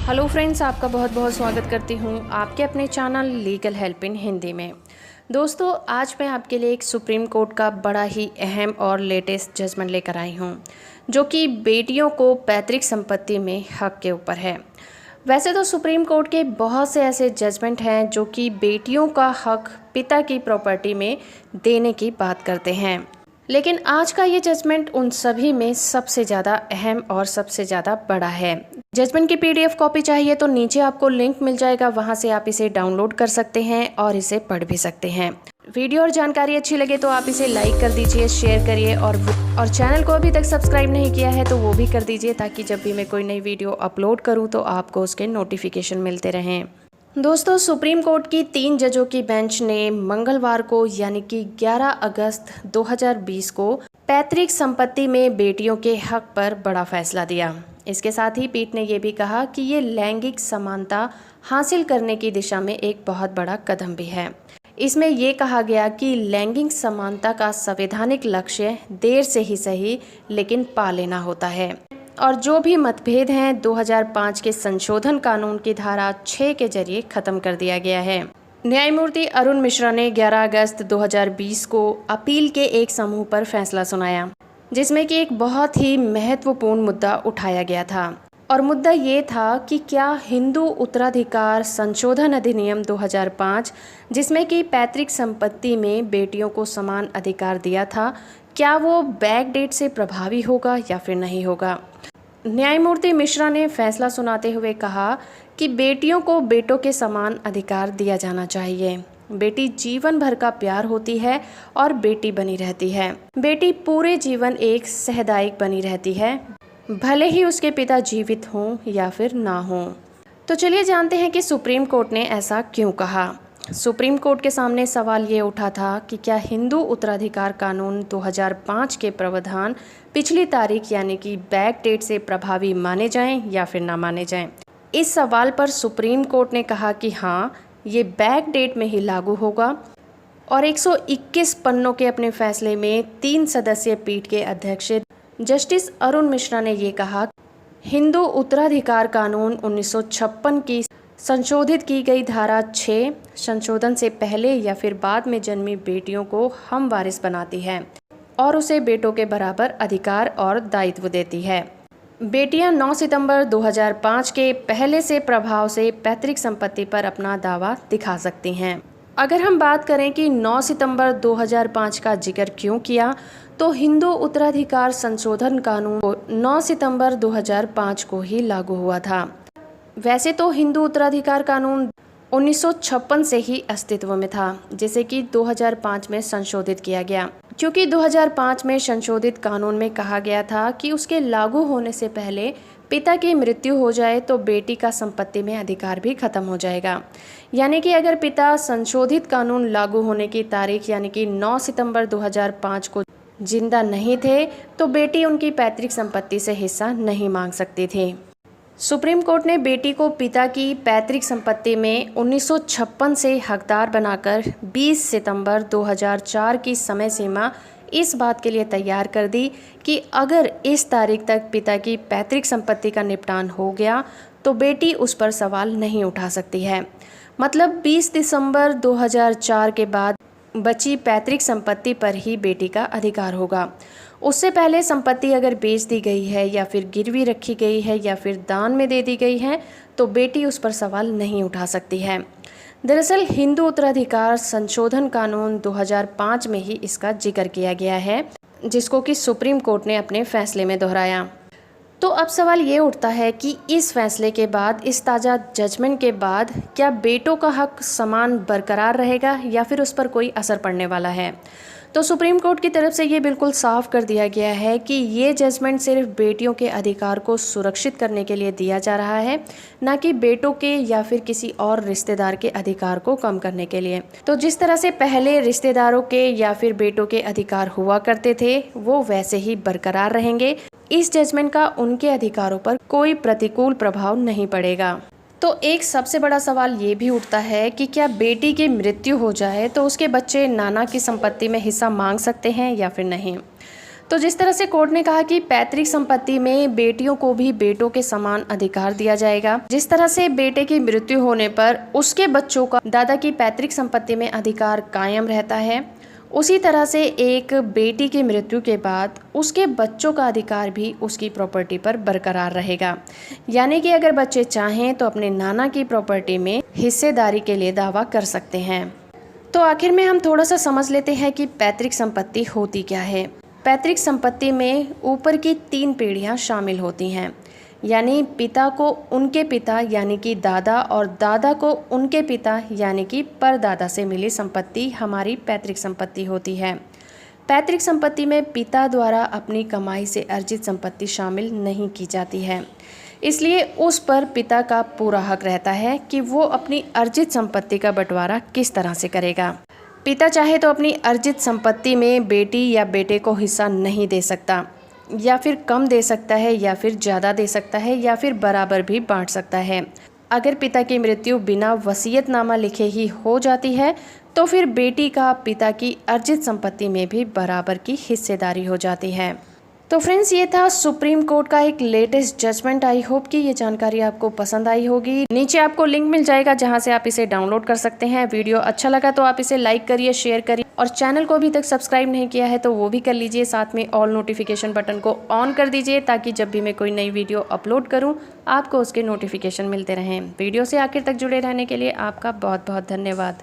Hello friends, आपका बहुत बहुत स्वागत करती हूँ आपके अपने channel legal help in Hindi में। दोस्तों, आज मैं आपके लिए एक सुप्रीम कोर्ट का बड़ा ही अहम और लेटेस्ट जजमेंट लेकर आई हूँ, जो कि बेटियों को पैतृक संपत्ति में हक के ऊपर है। वैसे तो सुप्रीम कोर्ट के बहुत से ऐसे जजमेंट हैं जो कि बेटियों का हक पिता की प्रॉपर्टी में देने की बात करते हैं, लेकिन आज का ये जजमेंट उन सभी में सबसे ज़्यादा अहम और सबसे ज़्यादा बड़ा है। जजमेंट की पीडीएफ कॉपी चाहिए तो नीचे आपको लिंक मिल जाएगा, वहां से आप इसे डाउनलोड कर सकते हैं और इसे पढ़ भी सकते हैं। वीडियो और जानकारी अच्छी लगे तो आप इसे लाइक कर दीजिए, शेयर करिए और चैनल को अभी तक सब्सक्राइब नहीं किया है तो वो भी कर दीजिए, ताकि जब भी मैं कोई नई वीडियो अपलोड करूँ तो आपको उसके नोटिफिकेशन मिलते रहें। दोस्तों, सुप्रीम कोर्ट की 3 जजों की बेंच ने मंगलवार को यानी कि 11 अगस्त 2020 को पैतृक संपत्ति में बेटियों के हक पर बड़ा फैसला दिया। इसके साथ ही पीठ ने यह भी कहा कि ये लैंगिक समानता हासिल करने की दिशा में एक बहुत बड़ा कदम भी है। इसमें यह कहा गया कि लैंगिक समानता का संवैधानिक लक्ष्य देर से ही सही लेकिन पा लेना होता है, और जो भी मतभेद हैं 2005 के संशोधन कानून की धारा 6 के जरिए खत्म कर दिया गया है। न्यायमूर्ति अरुण मिश्रा ने 11 अगस्त 2020 को अपील के एक समूह पर फैसला सुनाया, जिसमें कि एक बहुत ही महत्वपूर्ण मुद्दा उठाया गया था, और मुद्दा ये था कि क्या हिंदू उत्तराधिकार संशोधन अधिनियम 2005, जिसमें कि पैतृक संपत्ति में बेटियों को समान अधिकार दिया था, क्या वो बैक डेट से प्रभावी होगा या फिर नहीं होगा। न्यायमूर्ति मिश्रा ने फैसला सुनाते हुए कहा कि बेटियों को बेटों के समान अधिकार दिया जाना चाहिए। बेटी जीवन भर का प्यार होती है और बेटी बनी रहती है। बेटी पूरे जीवन एक सहदायिक बनी रहती है, भले ही उसके पिता जीवित हों या फिर ना हों। तो चलिए जानते हैं कि सुप्रीम कोर्ट ने ऐसा क्यों कहा। सुप्रीम कोर्ट के सामने सवाल ये उठा था कि क्या हिंदू उत्तराधिकार कानून 2005 के प्रावधान पिछली तारीख यानी कि बैक डेट से प्रभावी माने जाएं या फिर ना माने जाएं। इस सवाल पर सुप्रीम कोर्ट ने कहा कि हाँ, ये बैक डेट में ही लागू होगा, और 121 पन्नों के अपने फैसले में 3 सदस्यीय पीठ के अध्यक्ष जस्टिस अरुण मिश्रा ने ये कहा, हिंदू उत्तराधिकार कानून 1956 की संशोधित की गई धारा 6 संशोधन से पहले या फिर बाद में जन्मी बेटियों को हम वारिस बनाती है और उसे बेटों के बराबर अधिकार और दायित्व देती है। बेटियां 9 सितंबर 2005 के पहले से प्रभाव से पैतृक संपत्ति पर अपना दावा दिखा सकती हैं। अगर हम बात करें कि 9 सितंबर 2005 का जिक्र क्यों किया, तो हिंदू उत्तराधिकार संशोधन कानून 9 सितंबर 2005 को ही लागू हुआ था। वैसे तो हिंदू उत्तराधिकार कानून 1956 से ही अस्तित्व में था, जिसे कि 2005 में संशोधित किया गया, क्योंकि 2005 में संशोधित कानून में कहा गया था कि उसके लागू होने से पहले पिता की मृत्यु हो जाए तो बेटी का संपत्ति में अधिकार भी खत्म हो जाएगा। यानी कि अगर पिता संशोधित कानून लागू होने की तारीख यानी कि 9 सितंबर 2005 को जिंदा नहीं थे तो बेटी उनकी पैतृक संपत्ति से हिस्सा नहीं मांग सकती थी। सुप्रीम कोर्ट ने बेटी को पिता की पैतृक संपत्ति में 1956 से हकदार बनाकर 20 सितंबर 2004 की समय सीमा इस बात के लिए तैयार कर दी कि अगर इस तारीख तक पिता की पैतृक संपत्ति का निपटान हो गया तो बेटी उस पर सवाल नहीं उठा सकती है। मतलब 20 दिसंबर 2004 के बाद बची पैतृक संपत्ति पर ही बेटी का अधिकार होगा। उससे पहले संपत्ति अगर बेच दी गई है या फिर गिरवी रखी गई है या फिर दान में दे दी गई है तो बेटी उस पर सवाल नहीं उठा सकती है। दरअसल हिंदू उत्तराधिकार संशोधन कानून 2005 में ही इसका जिक्र किया गया है, जिसको कि सुप्रीम कोर्ट ने अपने फैसले में दोहराया। तो अब सवाल ये उठता है कि इस फैसले के बाद, इस ताज़ा जजमेंट के बाद, क्या बेटों का हक समान बरकरार रहेगा या फिर उस पर कोई असर पड़ने वाला है। तो सुप्रीम कोर्ट की तरफ से ये बिल्कुल साफ कर दिया गया है कि ये जजमेंट सिर्फ बेटियों के अधिकार को सुरक्षित करने के लिए दिया जा रहा है, ना कि बेटों के या फिर किसी और रिश्तेदार के अधिकार को कम करने के लिए। तो जिस तरह से पहले रिश्तेदारों के या फिर बेटों के अधिकार हुआ करते थे वो वैसे ही बरकरार रहेंगे। इस जजमेंट का उनके अधिकारों पर कोई प्रतिकूल प्रभाव नहीं पड़ेगा। तो एक सबसे बड़ा सवाल ये भी उठता है कि क्या बेटी की मृत्यु हो जाए तो उसके बच्चे नाना की संपत्ति में हिस्सा मांग सकते हैं या फिर नहीं। तो जिस तरह से कोर्ट ने कहा कि पैतृक संपत्ति में बेटियों को भी बेटों के समान अधिकार दिया जाएगा, जिस तरह से बेटे की मृत्यु होने पर उसके बच्चों का दादा की पैतृक संपत्ति में अधिकार कायम रहता है, उसी तरह से एक बेटी की मृत्यु के बाद उसके बच्चों का अधिकार भी उसकी प्रॉपर्टी पर बरकरार रहेगा। यानी कि अगर बच्चे चाहें तो अपने नाना की प्रॉपर्टी में हिस्सेदारी के लिए दावा कर सकते हैं। तो आखिर में हम थोड़ा सा समझ लेते हैं कि पैतृक संपत्ति होती क्या है। पैतृक संपत्ति में ऊपर की 3 पीढ़ियां शामिल होती हैं, यानी पिता को उनके पिता यानी कि दादा और दादा को उनके पिता यानी कि परदादा से मिली संपत्ति हमारी पैतृक संपत्ति होती है। पैतृक संपत्ति में पिता द्वारा अपनी कमाई से अर्जित संपत्ति शामिल नहीं की जाती है, इसलिए उस पर पिता का पूरा हक रहता है कि वो अपनी अर्जित संपत्ति का बंटवारा किस तरह से करेगा। पिता चाहे तो अपनी अर्जित संपत्ति में बेटी या बेटे को हिस्सा नहीं दे सकता, या फिर कम दे सकता है, या फिर ज़्यादा दे सकता है, या फिर बराबर भी बांट सकता है। अगर पिता की मृत्यु बिना वसीयतनामा लिखे ही हो जाती है तो फिर बेटी का पिता की अर्जित संपत्ति में भी बराबर की हिस्सेदारी हो जाती है। तो फ्रेंड्स, ये था सुप्रीम कोर्ट का एक लेटेस्ट जजमेंट। आई होप कि ये जानकारी आपको पसंद आई होगी। नीचे आपको लिंक मिल जाएगा जहां से आप इसे डाउनलोड कर सकते हैं। वीडियो अच्छा लगा तो आप इसे लाइक करिए, शेयर करिए, और चैनल को अभी तक सब्सक्राइब नहीं किया है तो वो भी कर लीजिए। साथ में ऑल नोटिफिकेशन बटन को ऑन कर दीजिए ताकि जब भी मैं कोई नई वीडियो अपलोड करूँ आपको उसके नोटिफिकेशन मिलते रहें। वीडियो से आखिर तक जुड़े रहने के लिए आपका बहुत बहुत धन्यवाद।